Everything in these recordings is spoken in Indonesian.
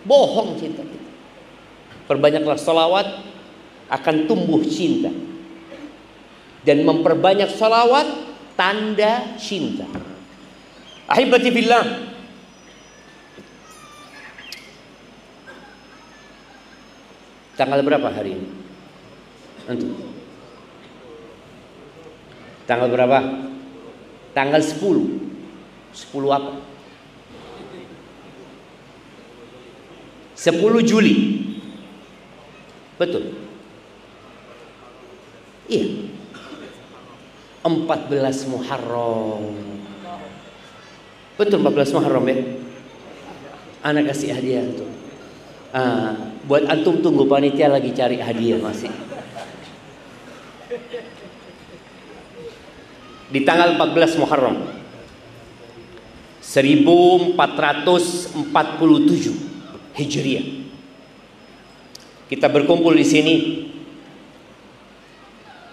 Bohong cinta kita. Perbanyaklah salawat, akan tumbuh cinta. Dan memperbanyak salawat tanda cinta. Ahibati billah, tanggal berapa hari ini? Antum? Tanggal berapa? Tanggal 10. 10 apa? 10 Juli. Betul? Iya. 14 Muharram. Betul 14 Muharram ya? Anak kasih hadiah tuh. Buat antum tunggu, panitia lagi cari hadiah masih. Di tanggal 14 Muharram 1447 Hijriah. Kita berkumpul di sini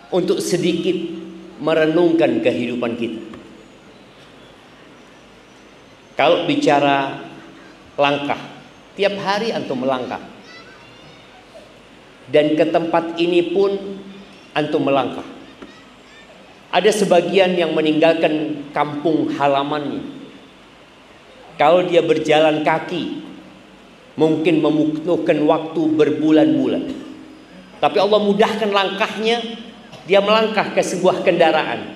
untuk sedikit merenungkan kehidupan kita. Kalau bicara langkah, tiap hari antum melangkah. Dan ke tempat ini pun antum melangkah. Ada sebagian yang meninggalkan kampung halamannya. Kalau dia berjalan kaki, mungkin membutuhkan waktu berbulan-bulan. Tapi Allah mudahkan langkahnya, dia melangkah ke sebuah kendaraan.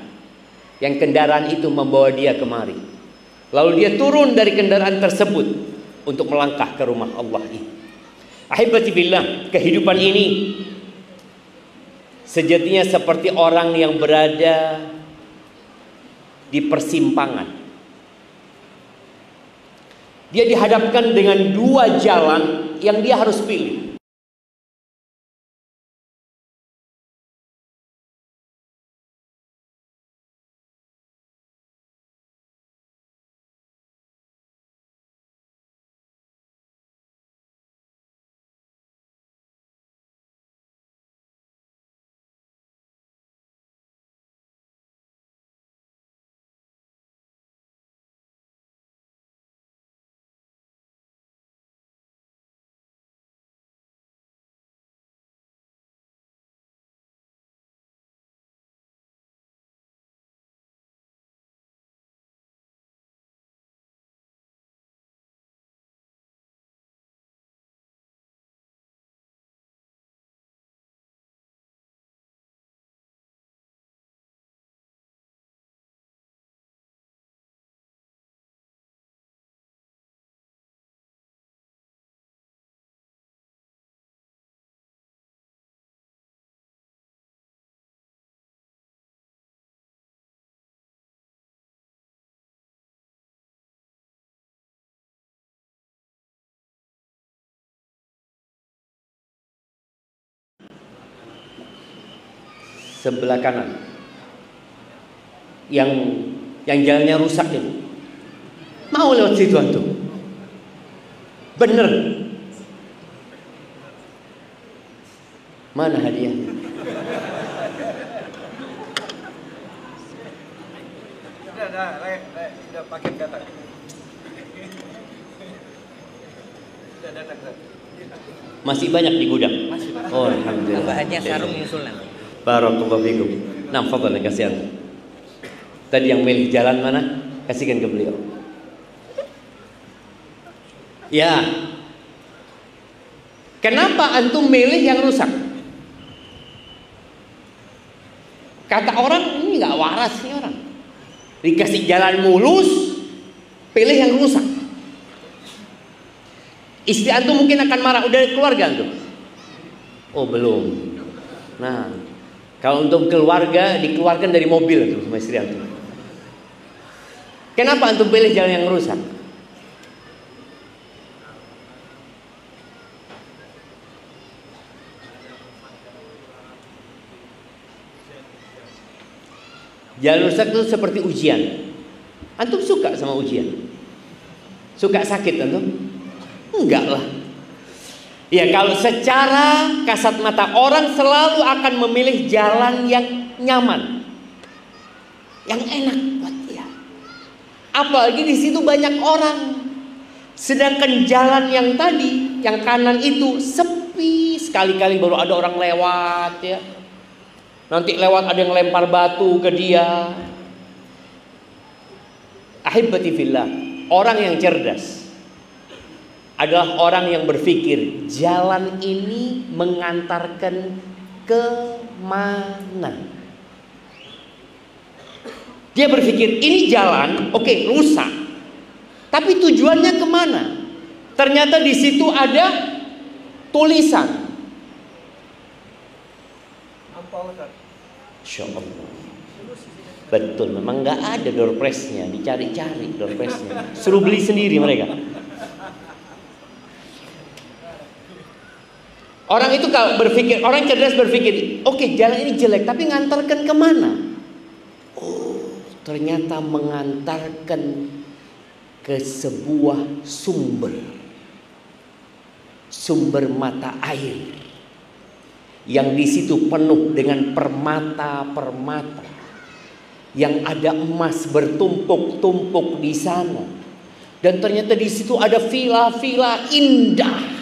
Yang kendaraan itu membawa dia kemari. Lalu dia turun dari kendaraan tersebut untuk melangkah ke rumah Allah ini. Ahibati billah, kehidupan ini sejatinya seperti orang yang berada di persimpangan. Dia dihadapkan dengan dua jalan yang dia harus pilih. Sebelah kanan yang jalannya rusak itu, mau lewat situ antum? Bener? Mana hadiahnya? Sudah paket datang. Sudah datang. Masih banyak di gudang. Masih. Oh, alhamdulillah. Bahannya sarung nyusul nanti. Barakallahu fikum. Nah, fadlan kasihan. Tadi yang milih jalan mana? Kasihkan ke beliau. Ya. Kenapa antum milih yang rusak? Kata orang, ini nggak waras nih orang. Dikasih jalan mulus, pilih yang rusak. Istri antum mungkin akan marah. Udah keluarga antum? Oh belum. Nah, kalau untuk keluarga, dikeluarkan dari mobil antum sama istri antum. Kenapa antum pilih jalan yang rusak? Jalan rusak itu seperti ujian. Antum suka sama ujian? Suka sakit antum? Enggak lah. Ya, kalau secara kasat mata orang selalu akan memilih jalan yang nyaman, yang enak buat dia. Apalagi di situ banyak orang. Sedangkan jalan yang tadi, yang kanan itu sepi, sekali-kali baru ada orang lewat ya. Nanti lewat ada yang lempar batu ke dia. Ahibati fillah, orang yang cerdas adalah orang yang berpikir jalan ini mengantarkan ke mana. Dia berpikir ini jalan, oke, rusak, tapi tujuannya kemana? Ternyata di situ ada tulisan. Insya Allah. Betul, memang nggak ada door prize-nya, dicari-cari door prize-nya. Suruh beli sendiri mereka. Orang itu kalau berpikir, orang cerdas berpikir, oke, jalan ini jelek, tapi ngantarkan kemana? Oh, ternyata mengantarkan ke sebuah sumber mata air yang di situ penuh dengan permata-permata, yang ada emas bertumpuk-tumpuk di sana, dan ternyata di situ ada villa-villa indah.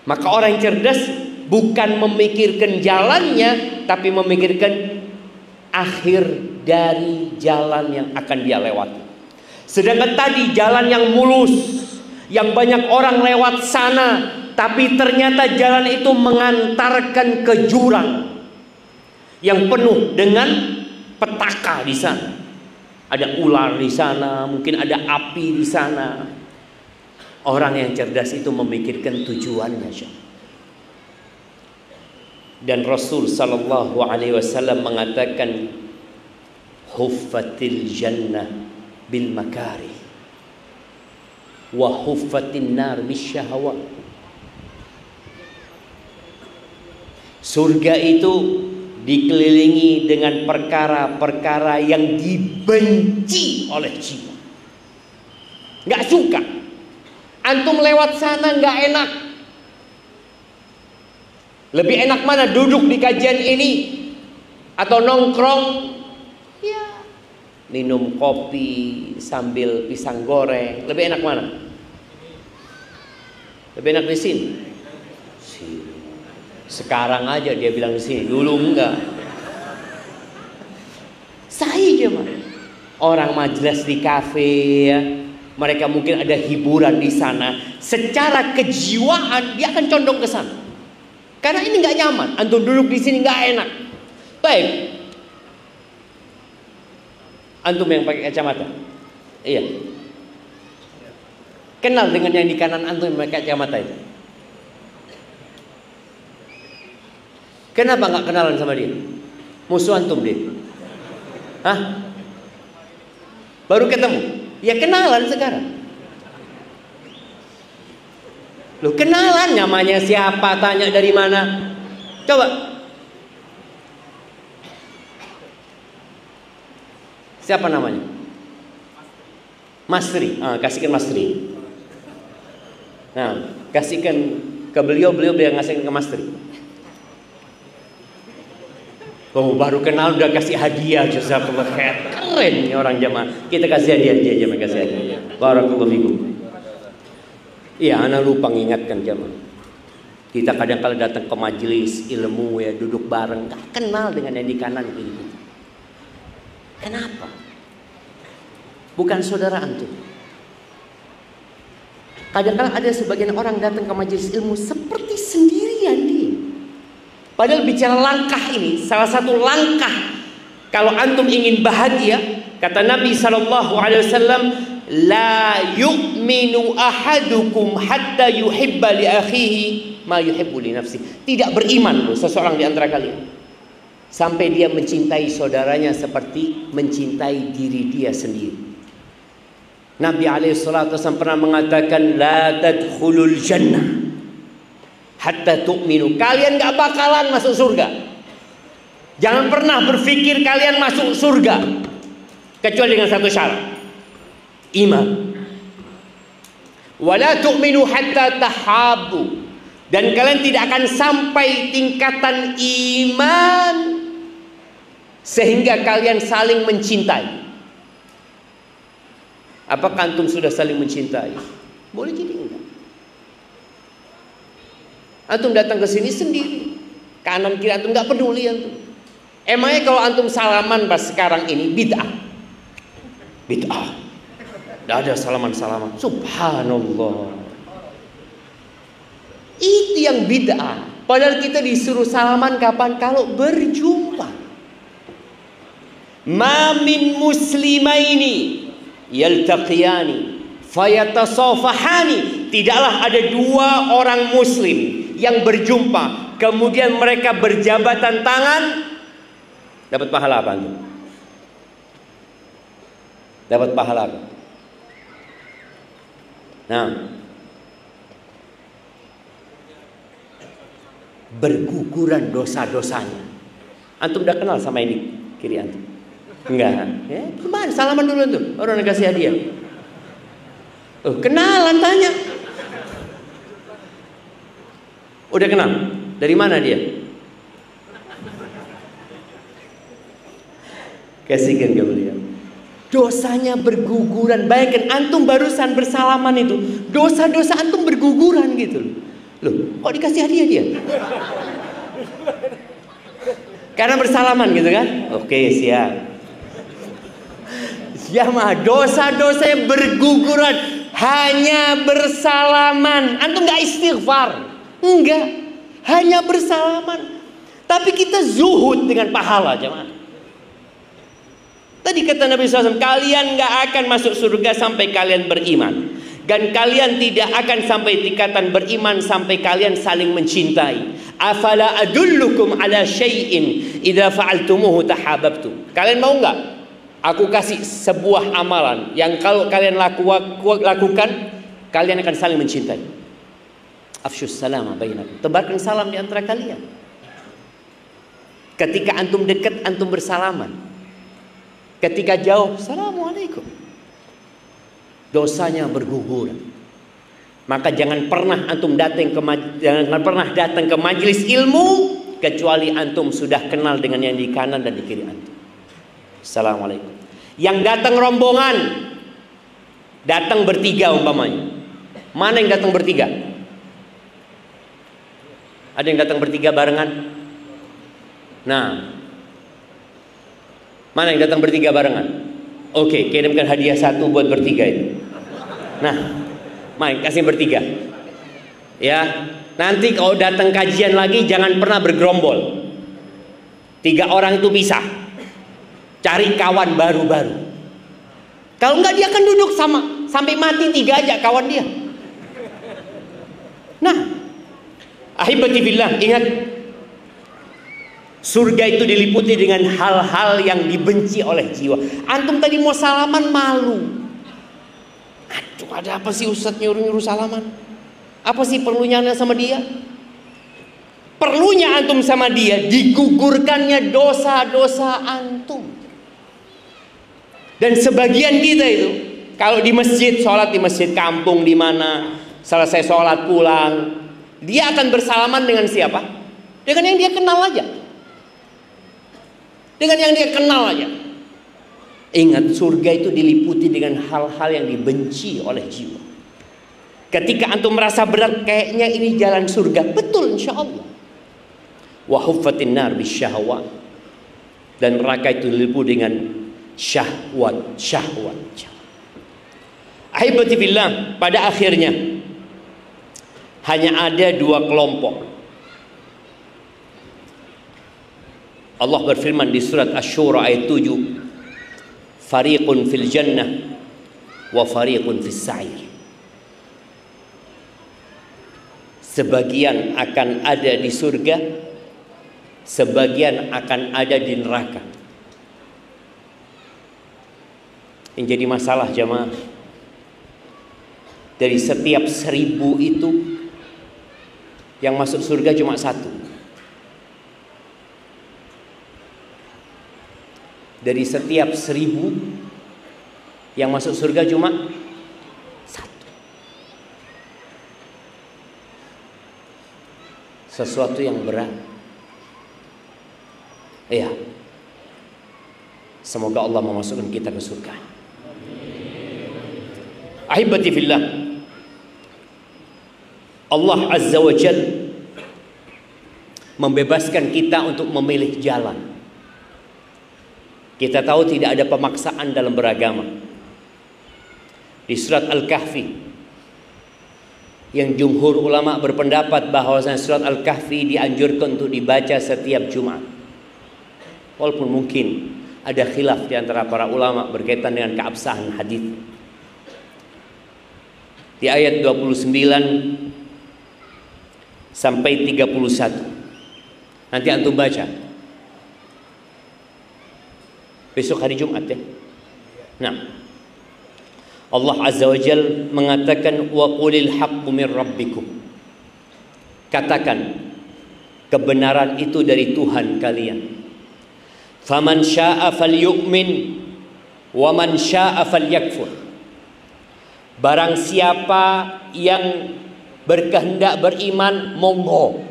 Maka orang yang cerdas bukan memikirkan jalannya, tapi memikirkan akhir dari jalan yang akan dia lewati. Sedangkan tadi jalan yang mulus, yang banyak orang lewat sana, tapi ternyata jalan itu mengantarkan ke jurang yang penuh dengan petaka di sana. Ada ular di sana, mungkin ada api di sana. Orang yang cerdas itu memikirkan tujuannya. Dan Rasul sallallahu alaihi wasallam mengatakan, huffatil jannah bil makari wa huffatin nar bisyahawat. Surga itu dikelilingi dengan perkara-perkara yang dibenci oleh jiwa. Nggak suka. Antum lewat sana nggak enak. Lebih enak mana, duduk di kajian ini atau nongkrong ya, minum kopi sambil pisang goreng? Lebih enak mana? Lebih enak di sini. Sekarang aja dia bilang di sini, dulu enggak. Saya mah orang majelis di kafe ya, mereka mungkin ada hiburan di sana. Secara kejiwaan dia akan condong ke sana. Karena ini nggak nyaman. Antum duduk di sini nggak enak. Baik. Antum yang pakai kacamata. Iya. Kenal dengan yang di kanan antum yang pakai kacamata itu. Kenapa nggak kenalan sama dia? Musuh antum dia. Hah? Baru ketemu. Ya kenalan sekarang. Loh, kenalan, namanya siapa, tanya dari mana. Coba. Siapa namanya? Masri. Kasihkan Masri. Nah, kasihkan ke beliau yang ngasihkan ke Masri. Oh, baru kenal udah kasih hadiah, jazakallah khair. Keren nih orang jamaah. Kita kasih hadiah dia, jamaah kasih hadiah. Barakallahu fikum. Iya, ana lupa mengingatkan jamaah. Kita kadang-kadang datang ke majelis ilmu ya, duduk bareng, gak kenal dengan yang di kanan ini. Kenapa? Bukan saudara antum. Kadang-kadang ada sebagian orang datang ke majelis ilmu seperti sendirian dia. Padahal bicara langkah ini, salah satu langkah kalau antum ingin bahagia, kata Nabi SAW, la yu'minu ahadukum hatta yuhibba li akhihi ma yuhibbu li nafsi. Tidak beriman loh seseorang di antara kalian sampai dia mencintai saudaranya seperti mencintai diri dia sendiri. Nabi SAW pernah mengatakan, la tadkhulul jannah hatta tu'minu. Kalian gak bakalan masuk surga. Jangan pernah berpikir kalian masuk surga kecuali dengan satu syarat, iman. Wala tu'minu hatta tahabbu. Dan kalian tidak akan sampai tingkatan iman sehingga kalian saling mencintai. Apakah antum sudah saling mencintai? Boleh jadi enggak. Antum datang ke sini sendiri, kanan kiri antum nggak peduli antum. Emangnya kalau antum salaman pas sekarang ini bid'ah? Bid'ah. Tidak ada salaman-salaman. Subhanallah. Itu yang bid'ah. Padahal kita disuruh salaman kapan? Kalau berjumpa. Ma min muslimaini yaltaqiyani fayatasafahani. Tidaklah ada dua orang muslim yang berjumpa kemudian mereka berjabatan tangan. Dapat pahala apa antum? Dapat pahala apa? Nah, berguguran dosa-dosanya. Antum udah kenal sama ini kiri antum? Enggak. Ya, gimana? Salaman dulu tuh. Orang yang kasih hadiah. Oh, kenalan tanya. Udah kenal? Dari mana dia? Kasihkan ke beliau. Dosanya berguguran. Bayangkan antum barusan bersalaman itu, dosa-dosa antum berguguran gitu loh. Kok dikasih hadiah dia? Karena bersalaman gitu kan? Oke, siap. Ya mah dosa-dosanya berguguran hanya bersalaman. Antum nggak istighfar, enggak, hanya bersalaman. Tapi kita zuhud dengan pahala, jemaah. Tadi kata Nabi SAW, kalian nggak akan masuk surga sampai kalian beriman, dan kalian tidak akan sampai tingkatan beriman sampai kalian saling mencintai. Afala adullukum ala syai'in idza fa'altumuhu tahabbtum. Kalian mau nggak aku kasih sebuah amalan yang kalau kalian lakukan kalian akan saling mencintai? Afsyus salama bainakum. Tebarkan salam di antara kalian. Ketika antum dekat antum bersalaman. Ketika jauh, assalamualaikum. Dosanya berguguran. Maka jangan pernah antum datang ke majelis ilmu kecuali antum sudah kenal dengan yang di kanan dan di kiri antum. Assalamualaikum. Yang datang rombongan, datang bertiga umpamanya. Mana yang datang bertiga? Ada yang datang bertiga barengan? Nah, mana yang datang bertiga barengan? Oke, kirimkan hadiah satu buat bertiga itu. Nah, main kasih bertiga. Ya, nanti kalau datang kajian lagi jangan pernah bergerombol. 3 orang itu pisah. Cari kawan baru-baru. Kalau enggak dia akan duduk sama sampai mati 3 aja kawan dia. Nah, ahibati billah, ingat, surga itu diliputi dengan hal-hal yang dibenci oleh jiwa. Antum tadi mau salaman malu. Aduh, ada apa sih Ustadz nyuruh-nyuruh salaman? Apa sih perlunya anda sama dia? Perlunya antum sama dia digugurkannya dosa-dosa antum. Dan sebagian kita itu kalau di masjid, sholat di masjid kampung di mana, selesai sholat pulang, dia akan bersalaman dengan siapa? Dengan yang dia kenal aja. Dengan yang dia kenal aja. Ingat, surga itu diliputi dengan hal-hal yang dibenci oleh jiwa. Ketika antum merasa berat, kayaknya ini jalan surga, betul insya Allah. Wa huffatin nar bisyahwat. Dan neraka itu diliputi dengan syahwat. Ahibati billah, pada akhirnya hanya ada 2 kelompok. Allah berfirman di surat Asy-Syura ayat 7, fariqun fil jannah wa fariqun fis sa'ir. Sebagian akan ada di surga, sebagian akan ada di neraka. Yang jadi masalah jamaah, dari setiap 1000 itu yang masuk surga cuma 1. Dari setiap 1000 yang masuk surga cuma 1. Sesuatu yang berat. Iya. Semoga Allah memasukkan kita ke surga. Ahibati fillah, Allah Azza wa Jal membebaskan kita untuk memilih jalan. Kita tahu tidak ada pemaksaan dalam beragama. Di surat Al-Kahfi, yang jumhur ulama berpendapat bahwasanya surat Al-Kahfi dianjurkan untuk dibaca setiap Jumat. Walaupun mungkin ada khilaf di antara para ulama berkaitan dengan keabsahan hadis. Di ayat 29 sampai 31. Nanti antum baca. Besok hari Jumat ya. Nah, Allah Azza wa Jal mengatakan wa qulil haqqu min rabbikum. Katakan kebenaran itu dari Tuhan kalian. Faman syaa'a falyu'min wa man syaa'a falyakfur. Barang siapa yang berkehendak beriman, monggo.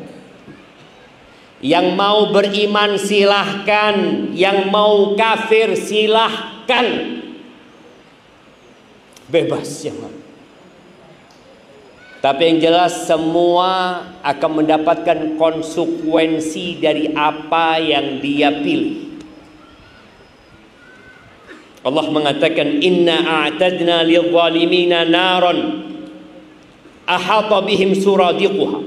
Yang mau beriman silahkan, yang mau kafir silahkan. Bebas ya. Tapi yang jelas semua akan mendapatkan konsekuensi dari apa yang dia pilih. Allah mengatakan inna a'tadna lidh-dhalimina naran ahata bihim suradiquha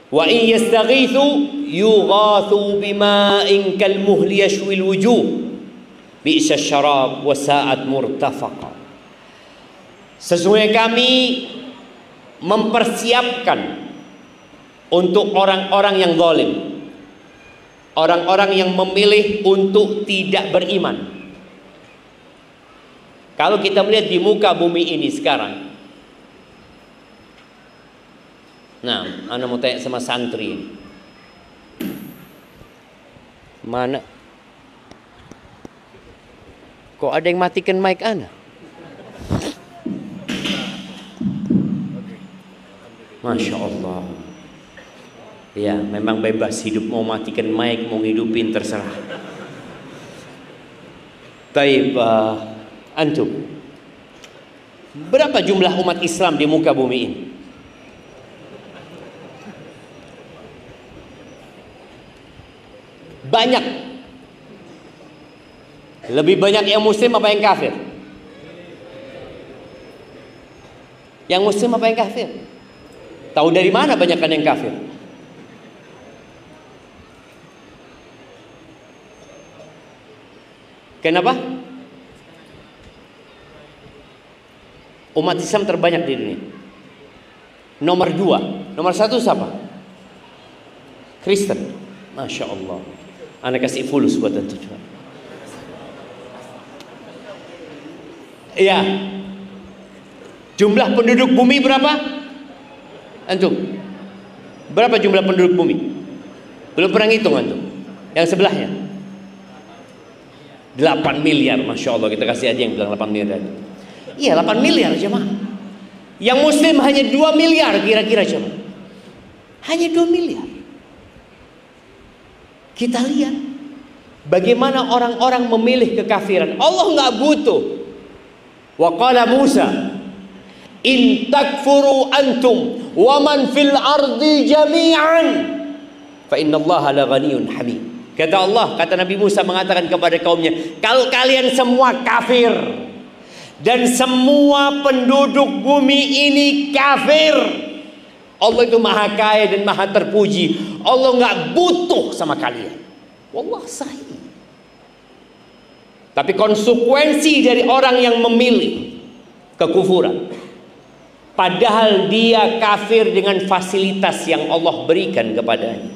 wa in yastaghithu yughathu bima'in kalmuhli yashwil wujuh bi'sa syarab wa sa'at murtafaqa. Sesungguhnya kami mempersiapkan untuk orang-orang yang zalim, orang-orang yang memilih untuk tidak beriman. Kalau kita melihat di muka bumi ini sekarang, nah, ana mau tanya sama santri ini. Mana? Kok ada yang matikan mic ana? Masya Allah. Ya, memang bebas hidup, mau matikan mic, mau hidupin terserah. Taib, antum, berapa jumlah umat Islam di muka bumi ini? Banyak. Lebih banyak yang muslim apa yang kafir? Yang muslim apa yang kafir? Tahu dari mana banyakkan yang kafir? Kenapa? Umat Islam terbanyak di dunia. Nomor 2, nomor 1 siapa? Kristen. Masya Allah. Anda kasih fulus buat itu. Iya. Jumlah penduduk bumi berapa? Antum. Berapa jumlah penduduk bumi? Belum pernah ngitung antum. Yang sebelahnya 8 miliar. Masya Allah, kita kasih aja yang bilang 8 miliar. Iya, 8 miliar jemaah. Yang muslim hanya 2 miliar kira-kira jemaah. Hanya 2 miliar. Kita lihat bagaimana orang-orang memilih kekafiran. Allah nggak butuh. Wa qala Musa, in takfuru antum wa man fil ardi jami'an fa innallaha la ghaniyyun hamid. Kata Allah, kata Nabi Musa mengatakan kepada kaumnya, kalau kalian semua kafir dan semua penduduk bumi ini kafir, Allah itu maha kaya dan maha terpuji. Allah nggak butuh sama kalian. Wallah sahih. Tapi konsekuensi dari orang yang memilih kekufuran, padahal dia kafir dengan fasilitas yang Allah berikan kepadanya.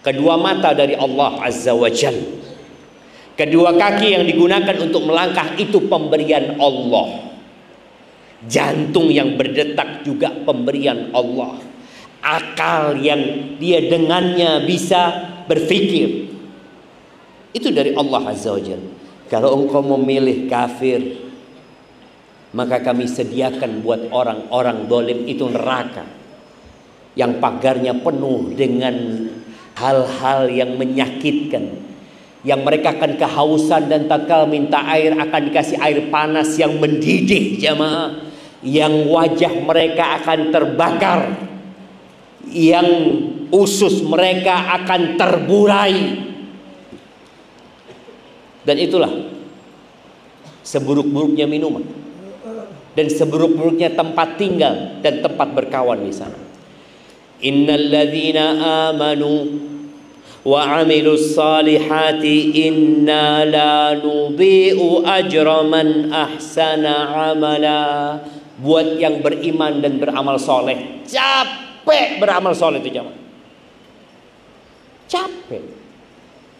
Kedua mata dari Allah Azza wa Jalla, kedua kaki yang digunakan untuk melangkah itu pemberian Allah. Jantung yang berdetak juga pemberian Allah. Akal yang dia dengannya bisa berpikir, itu dari Allah Azza wa Jalla. Kalau engkau memilih kafir, maka kami sediakan buat orang-orang zalim itu neraka yang pagarnya penuh dengan hal-hal yang menyakitkan, Yang mereka akan kehausan dan tak kalah minta air, akan dikasih air panas yang mendidih jamaah. Yang wajah mereka akan terbakar, yang usus mereka akan terburai. Dan itulah seburuk-buruknya minuman dan seburuk-buruknya tempat tinggal dan tempat berkawan di sana. Innal ladzina amanu wa 'amilus salihati inna la nudhi'u ajra man ahsana 'amala. Buat yang beriman dan beramal soleh, capek beramal soleh itu jamaah. Capek.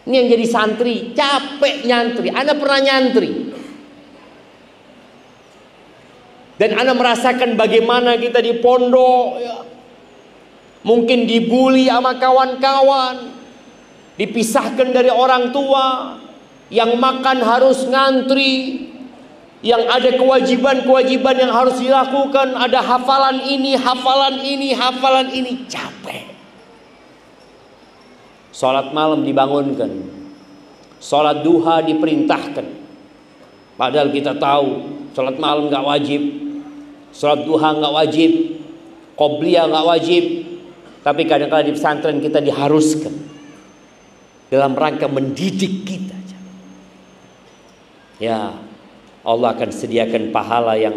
Ini yang jadi santri, capek nyantri. Ana pernah nyantri. Dan ana merasakan bagaimana kita di pondok ya, mungkin dibully sama kawan-kawan, dipisahkan dari orang tua, yang makan harus ngantri, yang ada kewajiban-kewajiban yang harus dilakukan, ada hafalan ini, hafalan ini, hafalan ini, capek. Salat malam dibangunkan, salat duha diperintahkan, padahal kita tahu salat malam nggak wajib, salat duha nggak wajib, qobliyah nggak wajib, tapi kadang-kadang di pesantren kita diharuskan dalam rangka mendidik kita. Ya, Allah akan sediakan pahala yang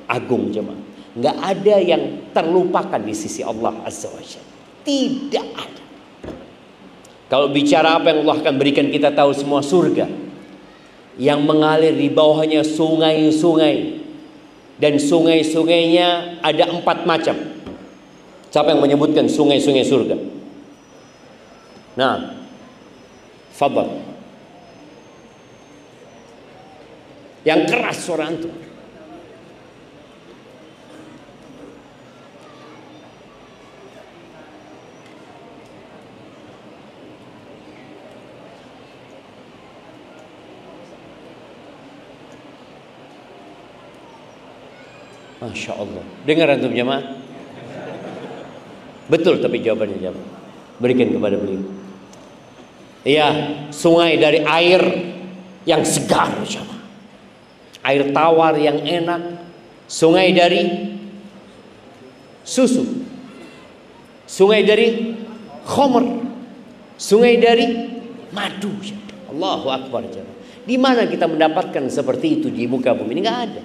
agung jemaah. Nggak ada yang terlupakan di sisi Allah Azza wa Jalla. Tidak ada. Kalau bicara apa yang Allah akan berikan, kita tahu semua surga yang mengalir di bawahnya sungai-sungai, dan sungai-sungainya ada 4 macam. Siapa yang menyebutkan sungai-sungai surga? Nah, fadhal. Yang keras suara antum. Masya Allah. Dengar antum jemaah? Betul tapi jawabannya jemaah. Berikan kepada beliau. Iya, sungai dari air yang segar jemaah. Air tawar yang enak. Sungai dari susu. Sungai dari khamr. Sungai dari madu. Allahu Akbar jemaah. Di mana kita mendapatkan seperti itu di muka bumi ini? Nggak ada.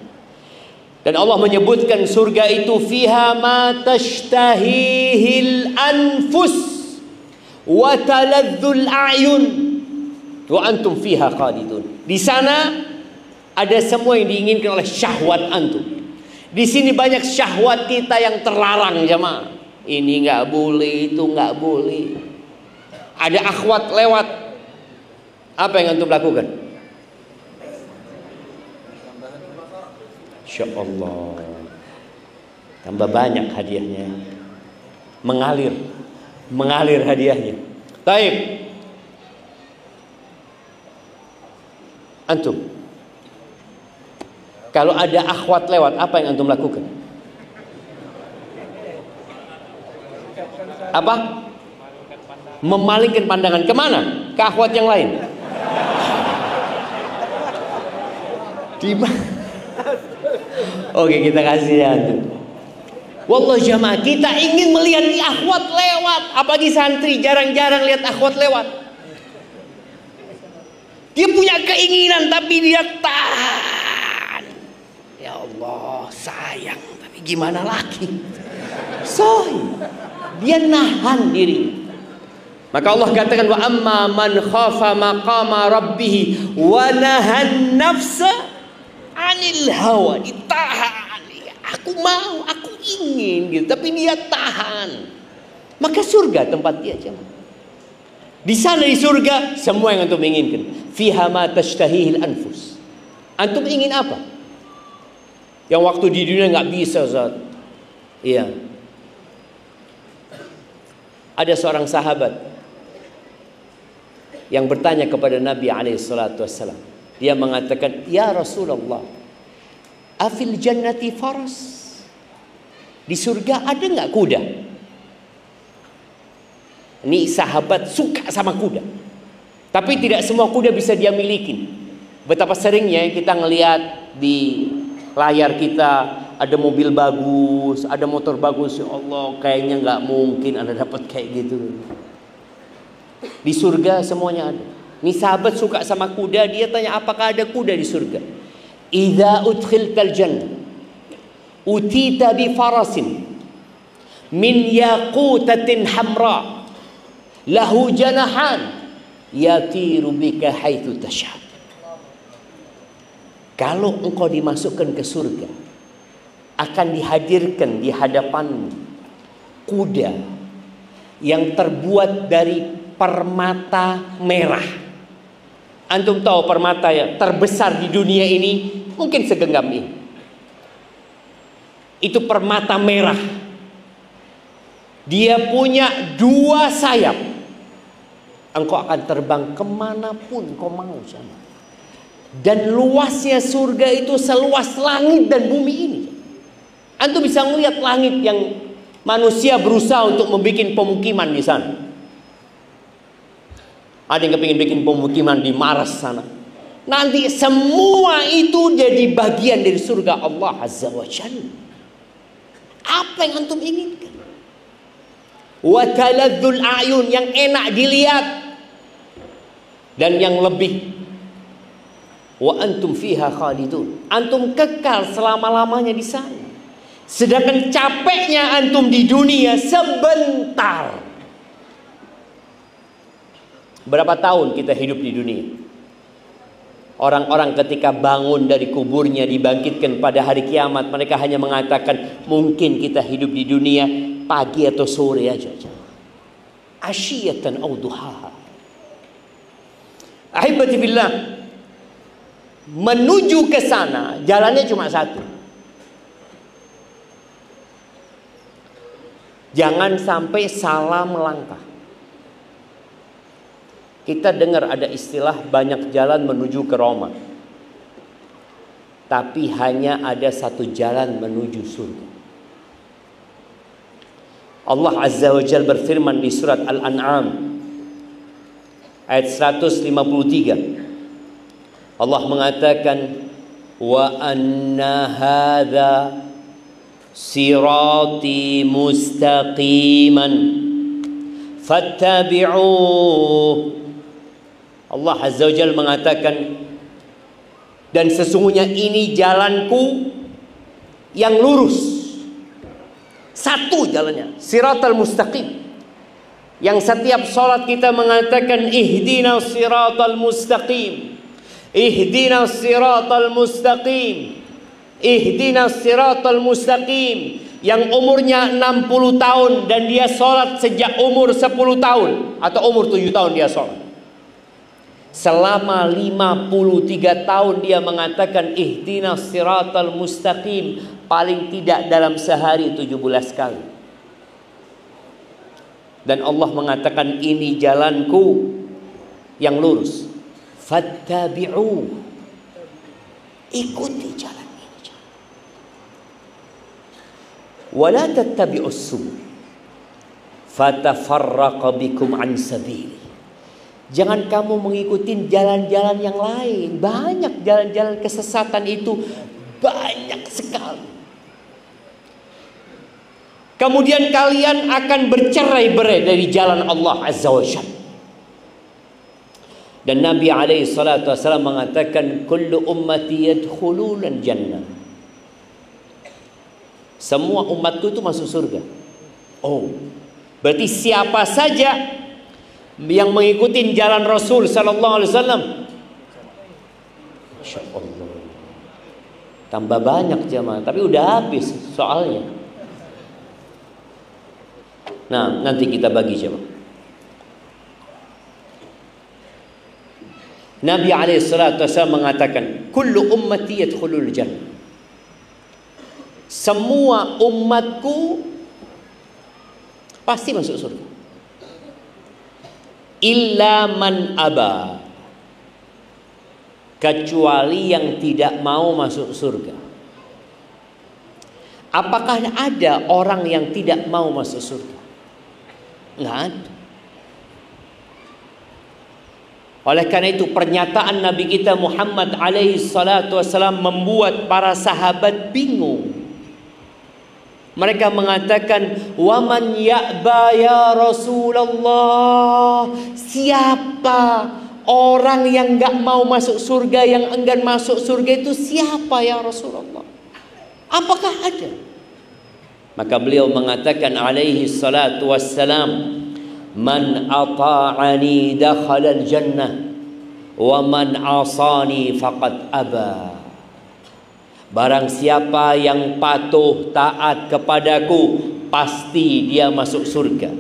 Dan Allah menyebutkan surga itu fiha ma tashtahihil anfus wa taladzul a'yun wa antum fiha khalidun. Di sana ada semua yang diinginkan oleh syahwat antum. Di sini banyak syahwat kita yang terlarang jemaah. Ini nggak boleh, itu nggak boleh. Ada akhwat lewat, apa yang antum lakukan? Insya Allah tambah banyak hadiahnya, mengalir hadiahnya. Baik, antum kalau ada akhwat lewat, apa yang antum lakukan? Apa? Memalingkan pandangan kemana? Ke akhwat yang lain. Di mana? Oke, kita kasih ya. Wallah jamaah, kita ingin melihat di akhwat lewat. Apalagi santri jarang-jarang lihat akhwat lewat. Dia punya keinginan tapi dia tahan. Ya Allah, sayang, tapi gimana lagi? Dia nahan diri. Maka Allah katakan wa amma man khafa maqama rabbih wa nahan nafsa anil hawa, ditahan. Aku mau, aku ingin gitu, tapi dia tahan. Maka surga tempat dia jemaah. Di sana di surga semua yang antum inginkan. Fiha ma tashtahihil anfus. Antum ingin apa? Yang waktu di dunia nggak bisa, Zat. Iya. Ada seorang sahabat yang bertanya kepada Nabi SAW. Dia mengatakan, ya Rasulullah, afil jannati faras? Di surga ada nggak kuda? Ini sahabat suka sama kuda. Tapi tidak semua kuda bisa dia miliki. Betapa seringnya kita ngelihat di layar kita ada mobil bagus, ada motor bagus. Ya Allah, kayaknya nggak mungkin Anda dapat kayak gitu. Di surga semuanya ada. Nih sahabat suka sama kuda, dia tanya apakah ada kuda di surga? Idza udkhiltal jannah utita bi farasin min yaqutatin hamra lahu janahan yatiru bika haitsu tasha. Kalau engkau dimasukkan ke surga, akan dihadirkan di hadapanmu kuda yang terbuat dari permata merah. Antum tahu permata yang terbesar di dunia ini mungkin segenggam ini. Itu permata merah. Dia punya 2 sayap. Engkau akan terbang kemanapun kau mau sana. Dan luasnya surga itu seluas langit dan bumi ini. Antum bisa melihat langit yang manusia berusaha untuk membuat pemukiman di sana. Ada yang kepingin bikin pemukiman di Mars sana. Nanti semua itu jadi bagian dari surga Allah Azza wa Jalla. Apa yang antum inginkan? Wa taladzul a'yun, yang enak dilihat dan yang lebih. Wa antum fiha khalidun, antum kekal selama-lamanya di sana. Sedangkan capeknya antum di dunia sebentar. Berapa tahun kita hidup di dunia? Orang-orang ketika bangun dari kuburnya, dibangkitkan pada hari kiamat, mereka hanya mengatakan mungkin kita hidup di dunia pagi atau sore aja. Asyiyatan aw duhaha. Ahibati billah, menuju ke sana jalannya cuma satu. Jangan sampai salah melangkah. Kita dengar ada istilah banyak jalan menuju ke Roma. Tapi hanya ada satu jalan menuju surga. Allah Azza wa Jalla berfirman di surat Al-An'am ayat 153. Allah mengatakan, wa anna hadza sirati mustaqiman fattabi'uh. Allah Azza wa Jalla mengatakan, dan sesungguhnya ini jalanku yang lurus. Satu jalannya, siratal mustaqim. Yang setiap salat kita mengatakan ihdinas siratal mustaqim. Ihdinas siratal mustaqim. Ihdinas siratal mustaqim. Yang umurnya 60 tahun dan dia salat sejak umur 10 tahun atau umur 7 tahun dia salat. Selama 53 tahun dia mengatakan ihdinas siratal mustaqim, paling tidak dalam sehari 17 kali. Dan Allah mengatakan ini jalanku yang lurus. Fattabi'u. Ikuti jalan ini. Wa la tattabi'us subul fatafarraqa bikum an sabili. Jangan kamu mengikuti jalan-jalan yang lain. Banyak jalan-jalan kesesatan itu, banyak sekali. Kemudian kalian akan bercerai-berai dari jalan Allah Azza wa Jalla. Dan Nabi alaihi salatu wasallam mengatakan kullu ummati yadkhulul jannah. Semua umatku itu masuk surga. Oh, berarti siapa saja yang mengikuti jalan Rasul sallallahu alaihi wasallam, insyaallah tambah banyak jamaah, tapi udah habis soalnya. Nah, nanti kita bagi jamaah. Nabi alaihi salatu wasallam mengatakan kullu ummati yadkhulul jannah. Semua umatku pasti masuk surga. Illa man aba, kecuali yang tidak mau masuk surga. Apakah ada orang yang tidak mau masuk surga? Enggak ada. Oleh karena itu pernyataan Nabi kita Muhammad alaihi salatu wassalam membuat para sahabat bingung. Mereka mengatakan, "Waman ya'ba ya Rasulullah?" Siapa orang yang enggak mau masuk surga, yang enggan masuk surga itu siapa ya Rasulullah? Apakah ada? Maka beliau mengatakan alaihi salatu wassalam, "Man ata'ani dakhala al-jannah wa man asani faqad aba." Barang siapa yang patuh taat kepadaku, pasti dia masuk surga.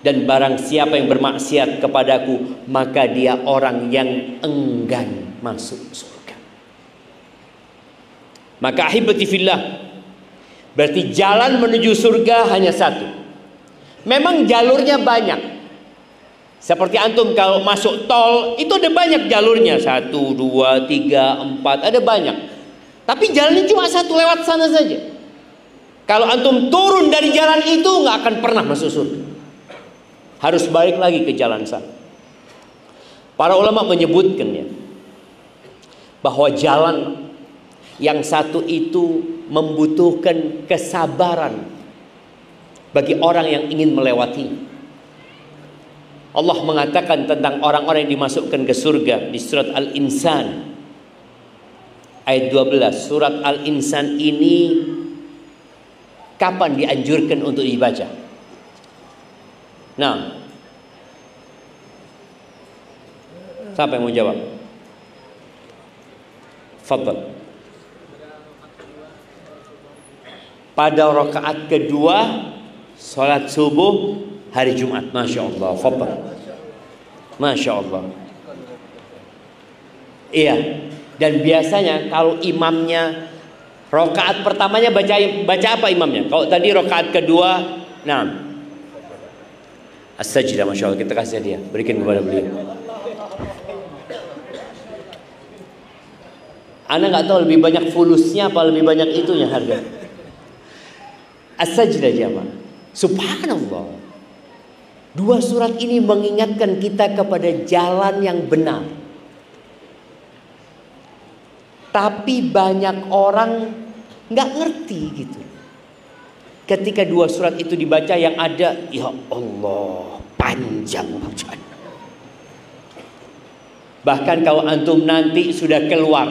Dan barang siapa yang bermaksiat kepadaku, maka dia orang yang enggan masuk surga. Maka ahibati fillah, berarti jalan menuju surga hanya satu. Memang jalurnya banyak. Seperti antum kalau masuk tol, itu ada banyak jalurnya. 1, 2, 3, 4, ada banyak. Tapi jalannya cuma satu, lewat sana saja. Kalau antum turun dari jalan itu, nggak akan pernah masuk surga. Harus balik lagi ke jalan sana. Para ulama menyebutkan ya, bahwa jalan yang satu itu membutuhkan kesabaran bagi orang yang ingin melewati. Allah mengatakan tentang orang-orang yang dimasukkan ke surga di surat Al-Insan ayat 12. Surat Al-Insan ini kapan dianjurkan untuk dibaca? Nah, siapa yang mau jawab? Fadhal. Pada rakaat kedua salat subuh hari Jumat. Masya Allah. Fadhal. Masya Allah. Iya. Dan biasanya kalau imamnya rakaat pertamanya baca apa imamnya? Kalau tadi rakaat kedua, nah, as-sajdah. Masya Allah, kita kasih dia, berikan kepada beliau. Anda nggak tahu lebih banyak fulusnya apa lebih banyak itunya harga. As-sajdah jamaah. Subhanallah. Dua surat ini mengingatkan kita kepada jalan yang benar. Tapi banyak orang nggak ngerti gitu. Ketika dua surat itu dibaca, yang ada, ya Allah, panjang bacaan. Bahkan kalau antum nanti sudah keluar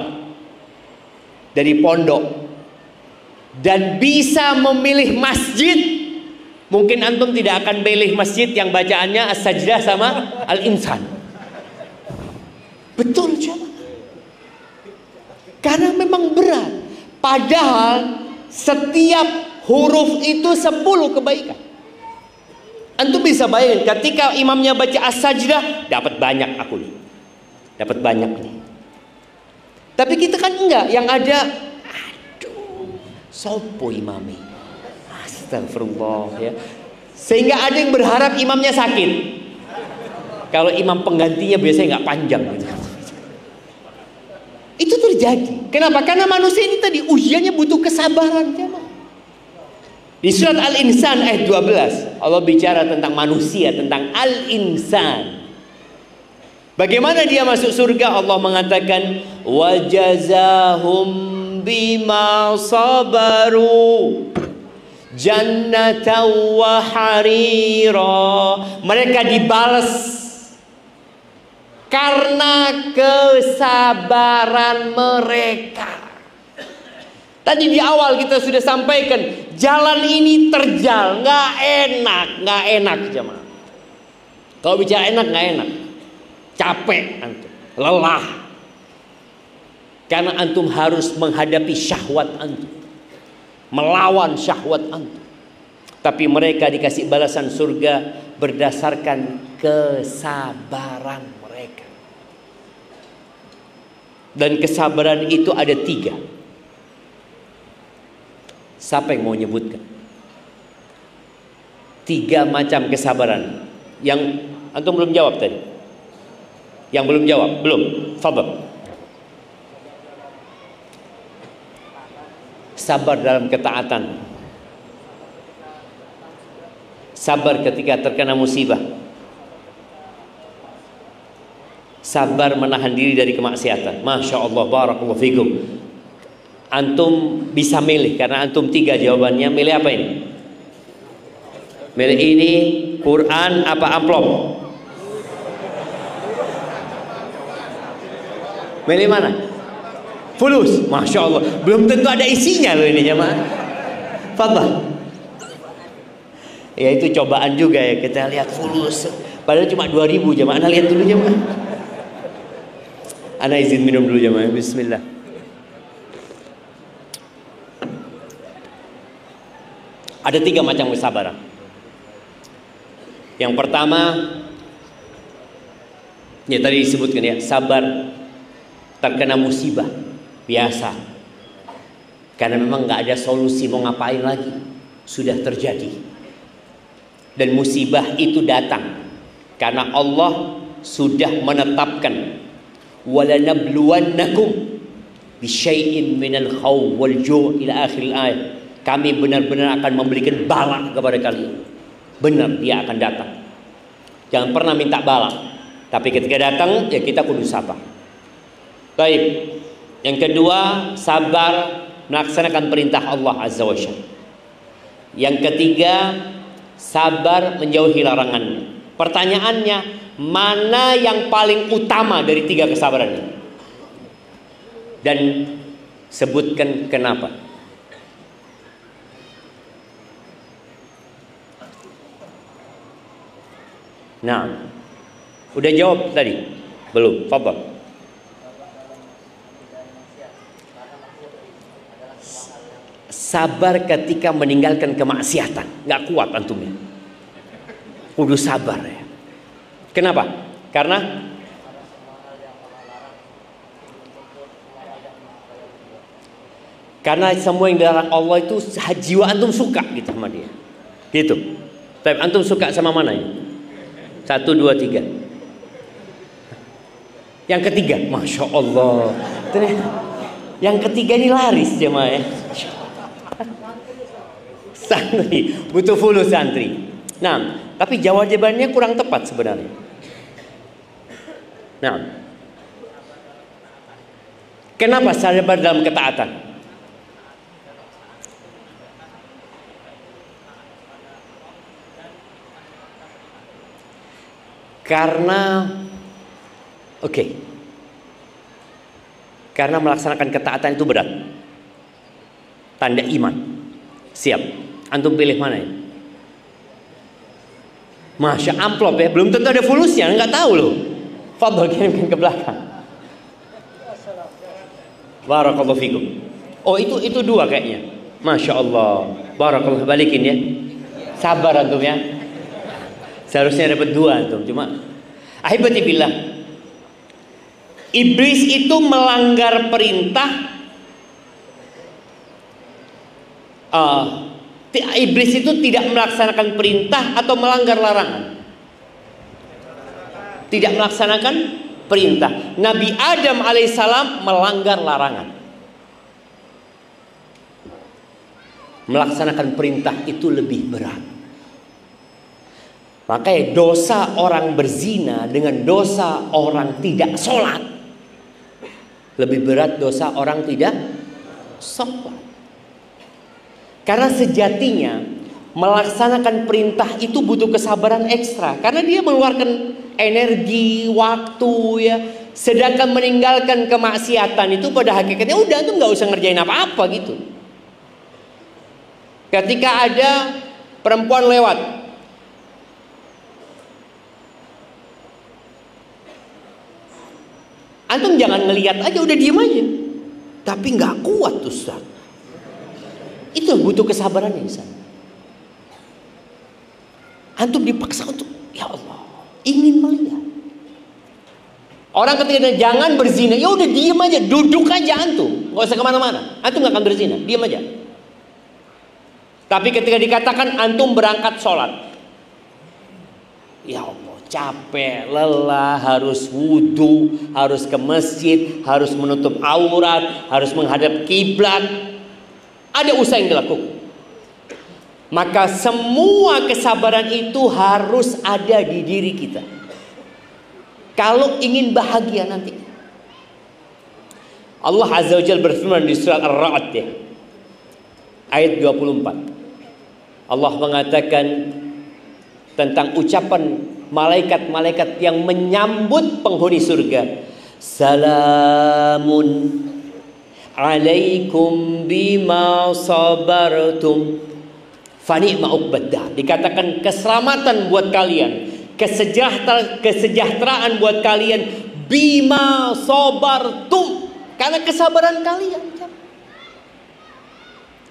dari pondok dan bisa memilih masjid, mungkin antum tidak akan pilih masjid yang bacaannya As-Sajdah sama Al-Insan. Betul coba. Karena memang berat. Padahal setiap huruf itu 10 kebaikan. Antum bisa bayangin ketika imamnya baca As-Sajdah, dapat banyak aku nih. Dapat banyak nih. Tapi kita kan enggak, yang ada, aduh, sopo imami. Astagfirullah ya. Sehingga ada yang berharap imamnya sakit. Kalau imam penggantinya biasanya nggak panjang gitu. Itu terjadi. Kenapa? Karena manusia ini tadi ujiannya butuh kesabaran. Di surat Al-Insan ayat 12 Allah bicara tentang manusia, tentang Al-Insan. Bagaimana dia masuk surga? Allah mengatakan wajazahum bima sabaru jannatan wa harira. Mereka dibalas karena kesabaran mereka. Tadi di awal kita sudah sampaikan, jalan ini terjal, nggak enak jemaah. Kalau bicara enak, nggak enak, capek antum, lelah. Karena antum harus menghadapi syahwat antum, melawan syahwat antum. Tapi mereka dikasih balasan surga berdasarkan kesabaran mereka. Dan kesabaran itu ada 3. Siapa yang mau nyebutkan? 3 macam kesabaran. Yang antum belum jawab tadi. Yang belum jawab, belum. Fadhal. Sabar dalam ketaatan. Sabar ketika terkena musibah. Sabar menahan diri dari kemaksiatan. Masya Allah, barakallahu fikum. Antum bisa milih, karena antum 3 jawabannya. Milih apa ini? Milih ini, Quran apa amplop? Milih mana? Fulus. Masya Allah, belum tentu ada isinya loh ini jemaah. Fadhal. Ya itu cobaan juga ya, kita lihat fulus. Padahal cuma 2.000 jemaah. Anda lihat dulu jemaah. Ana izin minum dulu jemaah. Bismillah. Ada 3 macam kesabaran. Yang pertama, ya tadi disebutkan ya, sabar terkena musibah biasa. Karena memang nggak ada solusi, mau ngapain lagi, sudah terjadi. Dan musibah itu datang karena Allah sudah menetapkan walanabluwannakum bisyai'in minal khawf wal ju' ila akhir ayat. Kami benar-benar akan memberikan bala kepada kalian. Benar, dia akan datang. Jangan pernah minta bala, tapi ketika datang ya kita kudu sabar. Baik. Yang kedua, sabar melaksanakan perintah Allah Azza wa Jalla. Yang ketiga, sabar menjauhi larangannya. Pertanyaannya, mana yang paling utama dari 3 kesabaran ini? Dan sebutkan kenapa. Nah, udah jawab tadi? Belum? Fadhal. Sabar ketika meninggalkan kemaksiatan. Nggak kuat antumnya. Kudu sabar ya. Kenapa? Karena semua yang dilarang Allah itu jiwa antum suka gitu sama dia. Gitu. Tapi antum suka sama mana ya? 1, 2, 3. Yang ketiga, Masya Allah. Yang ketiga ini laris jemaah ya. Santri, butuh fulus santri. Nah, tapi jawabannya kurang tepat sebenarnya. Nah, kenapa sabar dalam ketaatan? Karena karena melaksanakan ketaatan itu berat. Tanda iman. Siap. Antum pilih mana ya? Masya amplop ya, belum tentu ada fulusnya, nggak tahu loh. Fadhal kirimkan ke belakang. Barakallahu fikum. Oh itu 2 kayaknya. Masya Allah. Barakallahu, balikin ya. Sabar antum ya. Seharusnya dapat 2 antum, cuma ahibati billah. Iblis itu melanggar perintah. Iblis itu tidak melaksanakan perintah atau melanggar larangan. Tidak melaksanakan perintah. Nabi Adam alaihissalam melanggar larangan. Melaksanakan perintah itu lebih berat. Makanya dosa orang berzina dengan dosa orang tidak sholat lebih berat dosa orang tidak sholat. Karena sejatinya melaksanakan perintah itu butuh kesabaran ekstra. Karena dia mengeluarkan energi, waktu ya. Sedangkan meninggalkan kemaksiatan itu pada hakikatnya udah tuh nggak usah ngerjain apa-apa gitu. Ketika ada perempuan lewat, antum jangan ngelihat aja, udah diem aja. Tapi nggak kuat Ustaz. Itu butuh kesabaran ya Ustaz. Antum dipaksa untuk, ya Allah, ingin melihat. Orang ketika jangan berzina, ya udah diem aja, duduk aja antum, nggak usah kemana-mana. Antum nggak akan berzina, diem aja. Tapi ketika dikatakan antum berangkat sholat, ya Allah, capek, lelah, harus wudhu, harus ke masjid, harus menutup aurat, harus menghadap kiblat. Ada usaha yang dilakukan. Maka semua kesabaran itu harus ada di diri kita. Kalau ingin bahagia nanti. Allah Azza wa Jalla berfirman di surat Ar-Ra'd ya, ayat 24. Allah mengatakan tentang ucapan malaikat-malaikat yang menyambut penghuni surga. Salamun alaikum bima sabartum fani'ma uqbaddar. Dikatakan keselamatan buat kalian, kesejahteraan buat kalian bima sabartum, karena kesabaran kalian.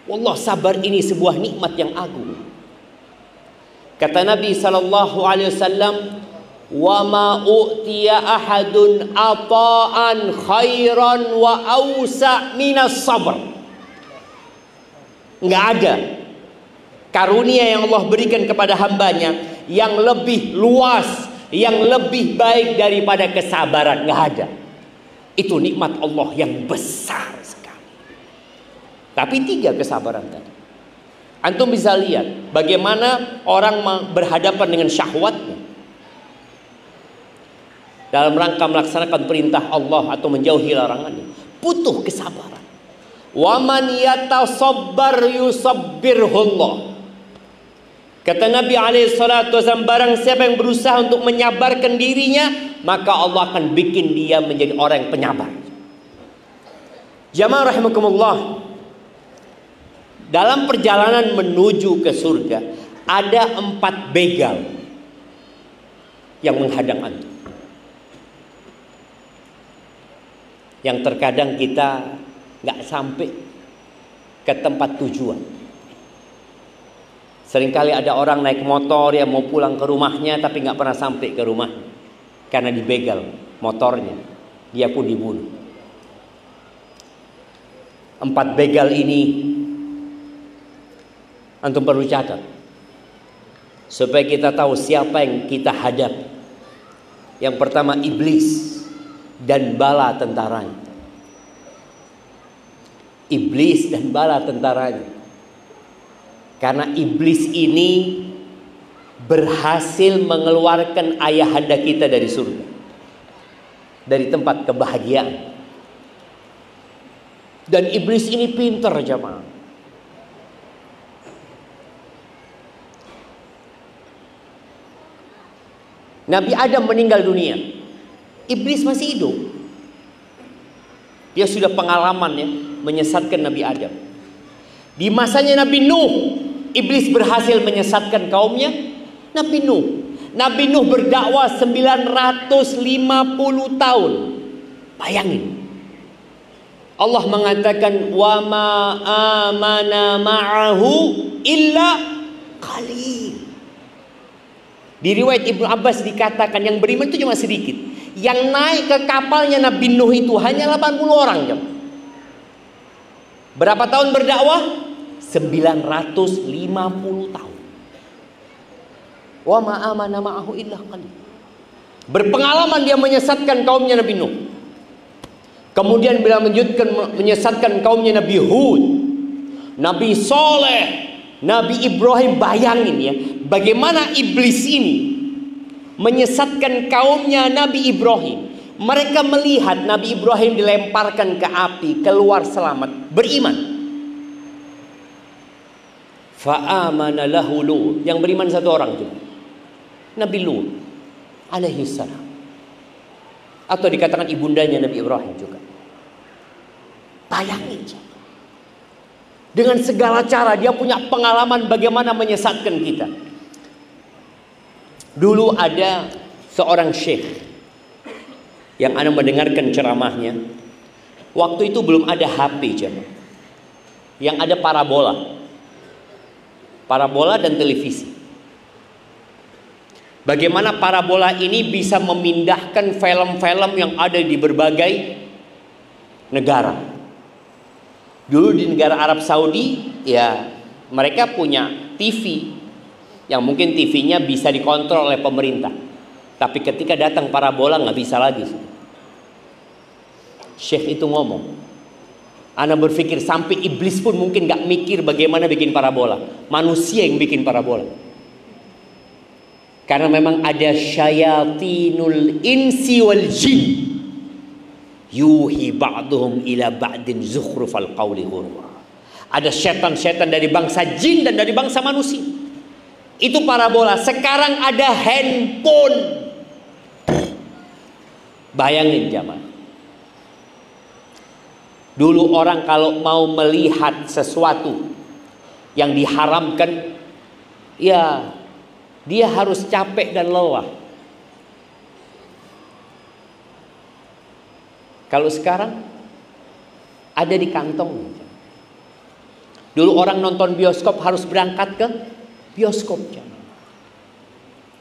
Wallah, sabar ini sebuah nikmat yang agung. Kata Nabi sallallahu alaihi wasallam, "Wa ma u'tiya ahadun ata'an khairan wa awsa' minas sabr." Enggak ada karunia yang Allah berikan kepada hambanya yang lebih luas, yang lebih baik daripada kesabaran. Enggak ada. Itu nikmat Allah yang besar sekali. Tapi 3 kesabaran tadi. Antum bisa lihat bagaimana orang berhadapan dengan syahwatnya dalam rangka melaksanakan perintah Allah atau menjauhi larangannya. Butuh kesabaran. Wa man yatasabbar yusabbirhullah. Kata Nabi alaihi salatu wasallam, barang siapa yang berusaha untuk menyabarkan dirinya, maka Allah akan bikin dia menjadi orang yang penyabar. Jamaah rahimakumullah, dalam perjalanan menuju ke surga ada 4 begal yang menghadang antum, yang terkadang kita nggak sampai ke tempat tujuan. Seringkali ada orang naik motor yang mau pulang ke rumahnya tapi nggak pernah sampai ke rumah karena dibegal motornya, dia pun dibunuh. 4 begal ini antum perlu catat supaya kita tahu siapa yang kita hadap. Yang pertama, iblis dan bala tentaranya. Iblis dan bala tentaranya. Karena iblis ini berhasil mengeluarkan ayahanda kita dari surga, dari tempat kebahagiaan. Dan iblis ini pintar, jamaah. Nabi Adam meninggal dunia, iblis masih hidup. Dia sudah pengalaman ya, menyesatkan Nabi Adam. Di masanya Nabi Nuh, iblis berhasil menyesatkan kaumnya Nabi Nuh. Nabi Nuh berdakwah 950 tahun. Bayangin. Allah mengatakan wa ma amana ma'ahu illa qalil. Di riwayat Ibnu Abbas dikatakan yang beriman itu cuma sedikit. Yang naik ke kapalnya Nabi Nuh itu hanya 80 orang. Berapa tahun berdakwah? 950 tahun. Wa ma amana ma'ahu illa qalil. Berpengalaman dia menyesatkan kaumnya Nabi Nuh. Kemudian bila menyesatkan kaumnya Nabi Hud, Nabi Soleh, Nabi Ibrahim. Bayangin ya, bagaimana iblis ini menyesatkan kaumnya Nabi Ibrahim. Mereka melihat Nabi Ibrahim dilemparkan ke api, keluar selamat, beriman. Fa'amana lahu Lut, yang beriman 1 orang juga, Nabi Lut alaihi salam, atau dikatakan ibundanya Nabi Ibrahim juga. Bayangin, dengan segala cara dia punya pengalaman bagaimana menyesatkan kita. Dulu ada seorang syekh yang ana mendengarkan ceramahnya. Waktu itu belum ada HP, jemaah. Yang ada parabola dan televisi. Bagaimana parabola ini bisa memindahkan film-film yang ada di berbagai negara. Dulu di negara Arab Saudi, ya mereka punya TV yang mungkin TV-nya bisa dikontrol oleh pemerintah. Tapi ketika datang parabola nggak bisa lagi. Syekh itu ngomong, ana berpikir sampai iblis pun mungkin nggak mikir bagaimana bikin parabola. Manusia yang bikin parabola. Karena memang ada syayatinul insi wal jin yuhi ba'duhum ila ba'din zukhrufal qawli ghurwa. Ada setan-setan dari bangsa jin dan dari bangsa manusia. Itu parabola. Sekarang ada handphone. Bayangin jamaah. Dulu orang kalau mau melihat sesuatu yang diharamkan, ya dia harus capek dan lelah. Kalau sekarang ada di kantong. Dulu orang nonton bioskop harus berangkat ke bioskop.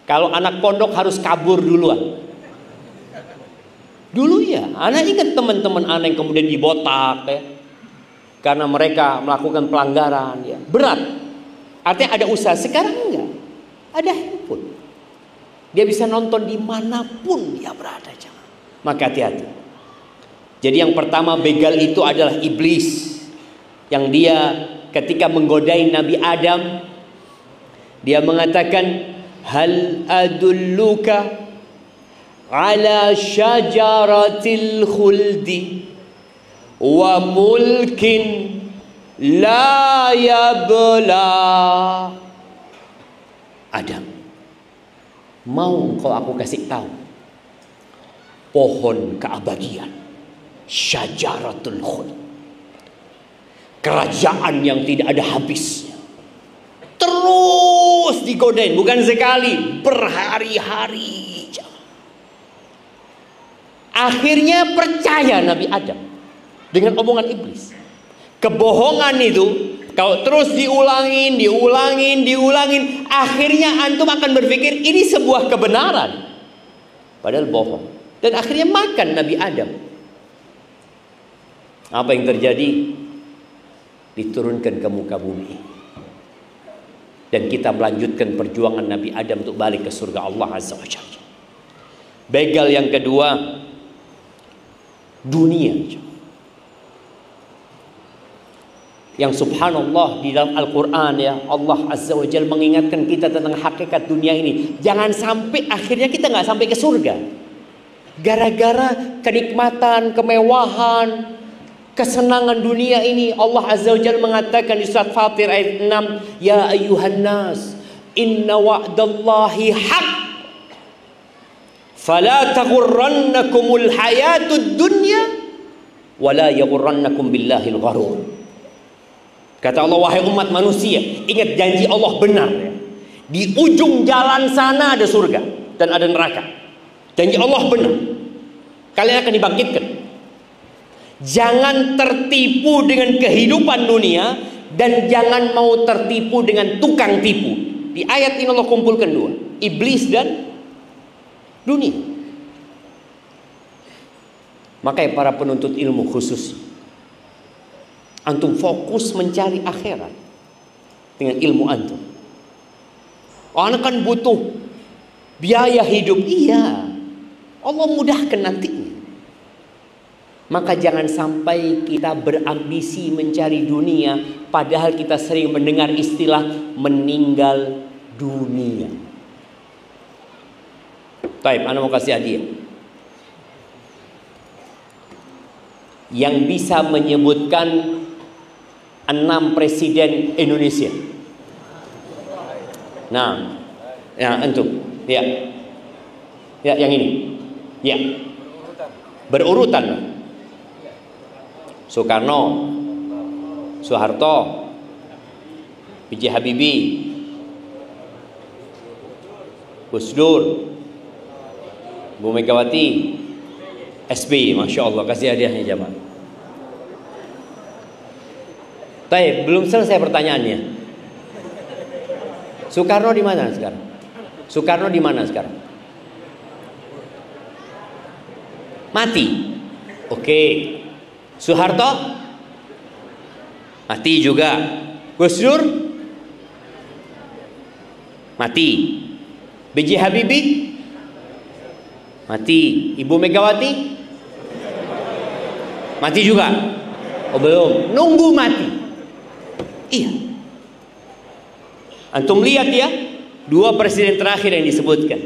Kalau anak pondok harus kabur duluan. Dulu ya, anak ingat teman-teman anak yang kemudian dibotak ya, karena mereka melakukan pelanggaran ya. Berat. Artinya ada usaha. Sekarang enggak. Ada handphone. Dia bisa nonton dimanapun dia berada. Maka hati-hati. Jadi yang pertama begal itu adalah iblis. Yang dia ketika menggodai Nabi Adam, dia mengatakan, hal adulluka ala syajaratil khuldi wa mulkin la yabla. Adam, mau kau aku kasih tahu pohon keabadian, syajaratul khuld, kerajaan yang tidak ada habisnya. Terus digodain, bukan sekali, berhari-hari. Akhirnya percaya Nabi Adam dengan omongan iblis. Kebohongan itu kalau terus diulangin, akhirnya antum akan berpikir ini sebuah kebenaran, padahal bohong. Dan akhirnya makan Nabi Adam. Apa yang terjadi? Diturunkan ke muka bumi. Dan kita melanjutkan perjuangan Nabi Adam untuk balik ke surga Allah Azza wa Jalla. Begal yang kedua, dunia. Yang subhanallah di dalam Al-Quran ya, Allah Azza wa Jalla mengingatkan kita tentang hakikat dunia ini. Jangan sampai akhirnya kita nggak sampai ke surga gara-gara kenikmatan, kemewahan, kesenangan dunia ini. Allah Azza wa Jalla mengatakan di surat Fatir ayat 6, ya ayyuhan nas inna wa'dallahi haq fala taghurrannakumul hayatud dunya wala yaghurrannakum billahil gharur. Kata Allah, wahai umat manusia, ingat janji Allah benar ya. Di ujung jalan sana ada surga dan ada neraka. Janji Allah benar. Kalian akan dibangkitkan. Jangan tertipu dengan kehidupan dunia dan jangan mau tertipu dengan tukang tipu. Di ayat ini Allah kumpulkan dua, iblis dan dunia. Makanya para penuntut ilmu khusus, antum fokus mencari akhirat dengan ilmu antum. Anak kan butuh biaya hidup, iya, Allah mudahkan nantinya. Maka jangan sampai kita berambisi mencari dunia, padahal kita sering mendengar istilah meninggal dunia. Taib, ana mau kasih hadiah. Yang bisa menyebutkan 6 presiden Indonesia. Nah, ya antum, ya, ya yang ini, ya, berurutan. Soekarno, Soeharto, B.J. Habibie, Gus Dur, Bu Megawati, SBY. Masya Allah, kasih hadiahnya jamaah. Baik, belum selesai pertanyaannya. Soekarno di mana sekarang? Soekarno di mana sekarang? Mati. Oke. Soeharto mati juga. Gus Dur mati. B.J. Habibie mati. Ibu Megawati mati juga. Oh belum, nunggu mati. Iya. Antum lihat ya, Dua presiden terakhir yang disebutkan,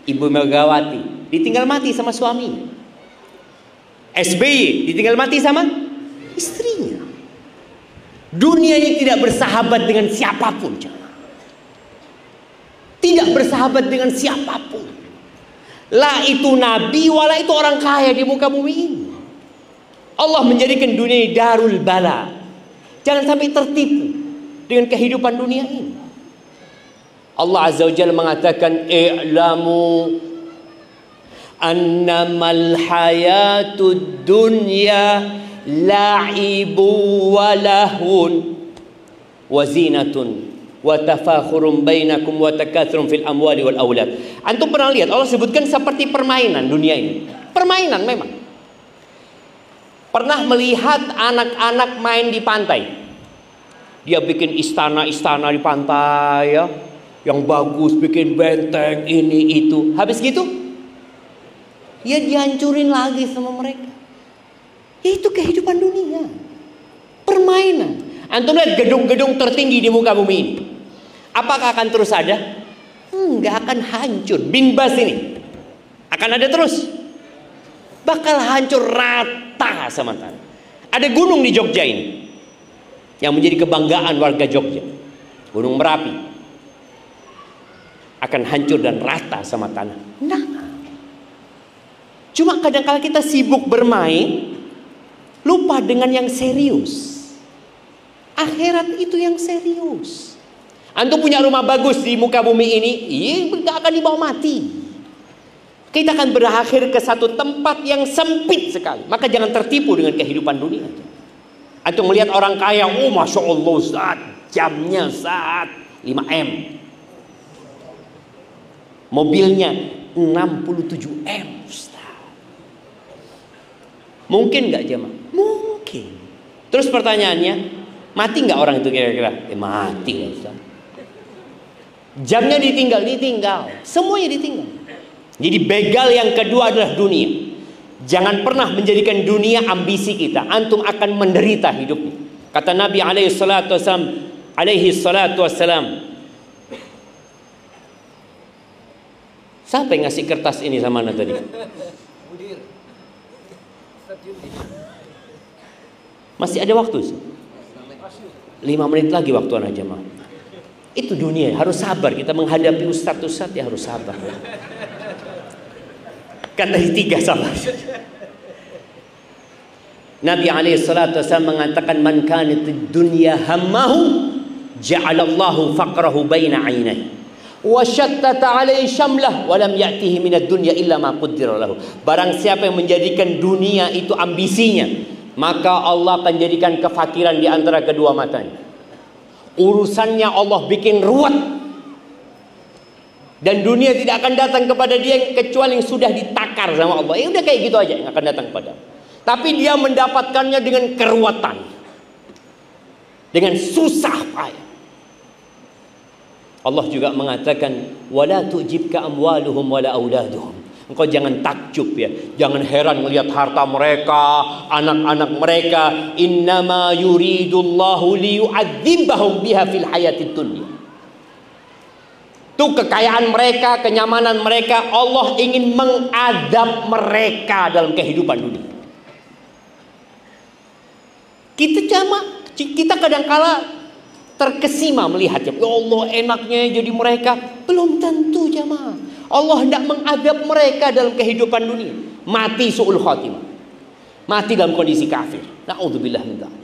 Ibu Megawati ditinggal mati sama suami, SBY ditinggal mati sama istrinya. Dunia ini tidak bersahabat dengan siapapun, tidak bersahabat dengan siapapun. Lah itu nabi, wala itu orang kaya di muka bumi ini. Allah menjadikan dunia ini darul bala. Jangan sampai tertipu dengan kehidupan dunia ini. Allah Azza wa Jalla mengatakan, i'lamu annamal hayatud dunya la'ibu wa lahun wa zinatun wa tafakhurun bainakum wa takatsurun fil amwali wal aulad. Antum pernah lihat Allah sebutkan seperti permainan dunia ini. Permainan memang. Pernah melihat anak-anak main di pantai. Dia bikin istana-istana di pantai ya, yang bagus, bikin benteng ini itu. Habis gitu ya dihancurin lagi sama mereka. Itu kehidupan dunia. Permainan. Antum lihat gedung-gedung tertinggi di muka bumi ini. Apakah akan terus ada? Enggak, akan hancur. Bin Bas ini akan ada terus. Bakal hancur rata sama tanah. Ada gunung di Jogja ini yang menjadi kebanggaan warga Jogja. Gunung Merapi akan hancur dan rata sama tanah. Nah, cuma kadang-kala kita sibuk bermain, lupa dengan yang serius. Akhirat itu yang serius. Antum punya rumah bagus di muka bumi ini, tidak akan dibawa mati. Kita akan berakhir ke satu tempat yang sempit sekali. Maka jangan tertipu dengan kehidupan dunia. Antum melihat orang kaya, oh masya Allah Ustaz, jamnya saat 5M, mobilnya 67M Ustaz. Mungkin nggak jemaah? Mungkin. Terus pertanyaannya, mati nggak orang itu kira-kira? Mati Ustaz. Jamnya ditinggal, semuanya ditinggal. Jadi begal yang kedua adalah dunia. Jangan pernah menjadikan dunia ambisi kita. Antum akan menderita hidupnya. Kata Nabi alaihi salatu wassalam. Siapa yang ngasih kertas ini sama Anda tadi? Masih ada waktu. 5 menit lagi waktu anak jemaah. Itu dunia, harus sabar. Kita menghadapi ustaz-ustaz ya harus sabar. Kan dari 3 sabar. Nabi SAW mengatakan, man kanatid dunya hammahu ja'alallahu faqrahu baina 'ainayhi wa syattata 'alaihi syamlah wa lam ya'tihi minad dunya illa ma qaddara lahu. Barang siapa yang menjadikan dunia itu ambisinya, maka Allah akan jadikan kefakiran di antara kedua matanya. Urusannya Allah bikin ruwet. Dan dunia tidak akan datang kepada dia kecuali yang sudah ditakar sama Allah. Ya udah kayak gitu aja yang akan datang kepada. Tapi dia mendapatkannya dengan keruwetan, dengan susah payah. Allah juga mengatakan, wala tu'jibka amwaluhum wala auladuhum. Engkau jangan takjub ya, jangan heran melihat harta mereka, anak-anak mereka. Innama yuridullahu liyu'adzibahum biha fil hayatid dunya. Itu kekayaan mereka, kenyamanan mereka, Allah ingin mengadab mereka dalam kehidupan dunia. Kita kadang-kala terkesima melihatnya. Ya Allah enaknya jadi mereka. Belum tentu jamaah. Allah hendak mengadab mereka dalam kehidupan dunia. Mati su'ul khatimah. Mati dalam kondisi kafir. Na'udzubillah min dzalik.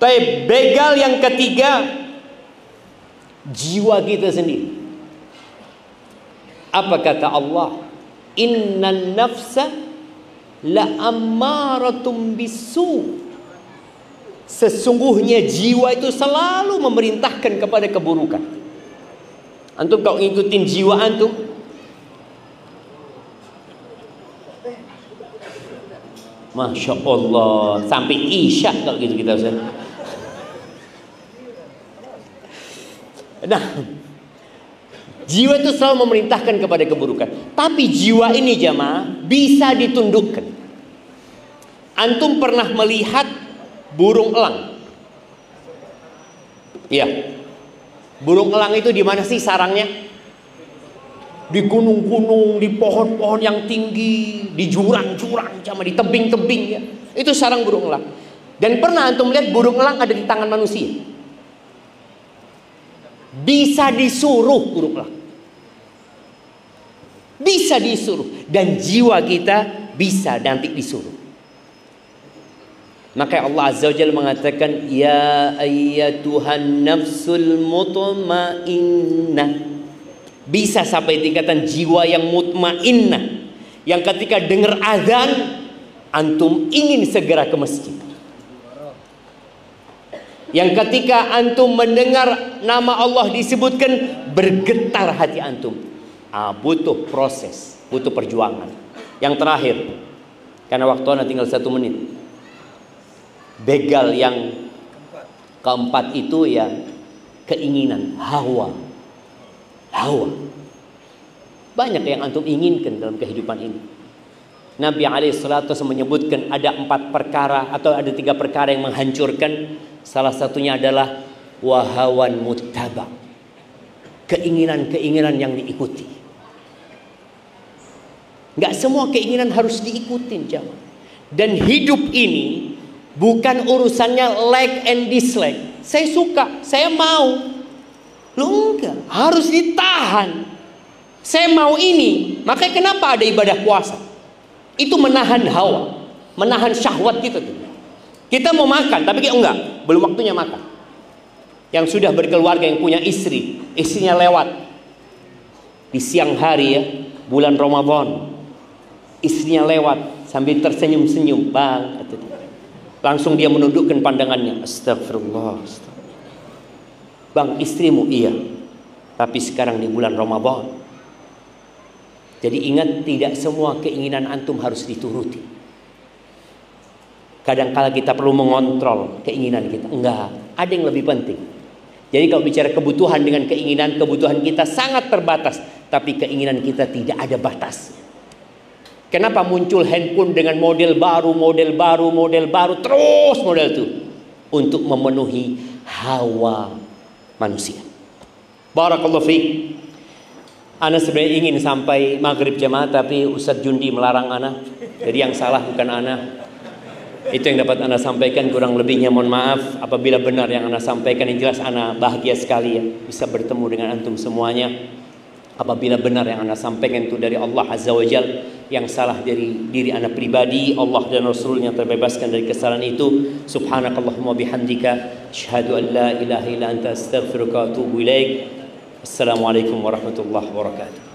Baik, begal yang ketiga, jiwa kita sendiri. Apa kata Allah? Innan nafsa la ammaratum bisu. Sesungguhnya jiwa itu selalu memerintahkan kepada keburukan. Antum kalau ngikutin jiwa antum, masya Allah, sampai isya kalau gitu kita Ustaz. Nah, jiwa itu selalu memerintahkan kepada keburukan. Tapi jiwa ini jamaah bisa ditundukkan. Antum pernah melihat burung elang? Iya. Burung elang itu di mana sih sarangnya? Di gunung-gunung, di pohon-pohon yang tinggi, di jurang-jurang, sama di tebing-tebing ya. Itu sarang burung elang. Dan pernah antum lihat burung elang ada di tangan manusia? Bisa disuruh burung elang. Bisa disuruh. Dan jiwa kita bisa nanti disuruh. Maka Allah Azza wa Jalla mengatakan, ya ayyatuhan nafsul mutmainnah. Bisa sampai tingkatan jiwa yang mutmainnah, yang ketika dengar azan antum ingin segera ke masjid. Yang ketika antum mendengar nama Allah disebutkan, bergetar hati antum. Butuh proses, butuh perjuangan. Yang terakhir, karena waktu anda tinggal 1 menit, begal yang keempat itu ya keinginan, hawa. Banyak yang antum inginkan dalam kehidupan ini. Nabi SAW menyebutkan ada 4 perkara atau ada 3 perkara yang menghancurkan. Salah satunya adalah wahawan muttaba, keinginan-keinginan yang diikuti. Gak semua keinginan harus diikutin, jamaah. Dan hidup ini bukan urusannya like and dislike. Saya suka, saya mau. Lu enggak, harus ditahan. Saya mau ini. Makanya kenapa ada ibadah puasa? Itu menahan hawa, menahan syahwat kita. Kita mau makan, tapi enggak, belum waktunya makan. Yang sudah berkeluarga, yang punya istri, istrinya lewat di siang hari ya, bulan Ramadan, istrinya lewat sambil tersenyum-senyum, bang, langsung dia menundukkan pandangannya, astagfirullah. Bang, istrimu? Iya, tapi sekarang di bulan Ramadan. Jadi ingat, tidak semua keinginan antum harus dituruti. Kadang-kala kita perlu mengontrol keinginan kita. Enggak, ada yang lebih penting. Jadi kalau bicara kebutuhan dengan keinginan, kebutuhan kita sangat terbatas, tapi keinginan kita tidak ada batas. Kenapa muncul handphone dengan model baru, terus model itu? Untuk memenuhi hawa manusia. Barakallahu fiik. Ana sebenarnya ingin sampai maghrib jamaah, tapi Ustadz Jundi melarang ana. Jadi yang salah bukan ana. Itu yang dapat ana sampaikan, kurang lebihnya mohon maaf. Apabila benar yang ana sampaikan, yang jelas ana bahagia sekali ya bisa bertemu dengan antum semuanya. Apabila benar yang ana sampaikan itu dari Allah Azza wa Jalla, yang salah dari diri ana pribadi, Allah dan Rasulnya terbebaskan dari kesalahan itu. Subhanakallahumma bihamdika, asyhadu an la ilaha illa anta, astaghfiruka wa atubu ilaik. Assalamualaikum warahmatullahi wabarakatuh.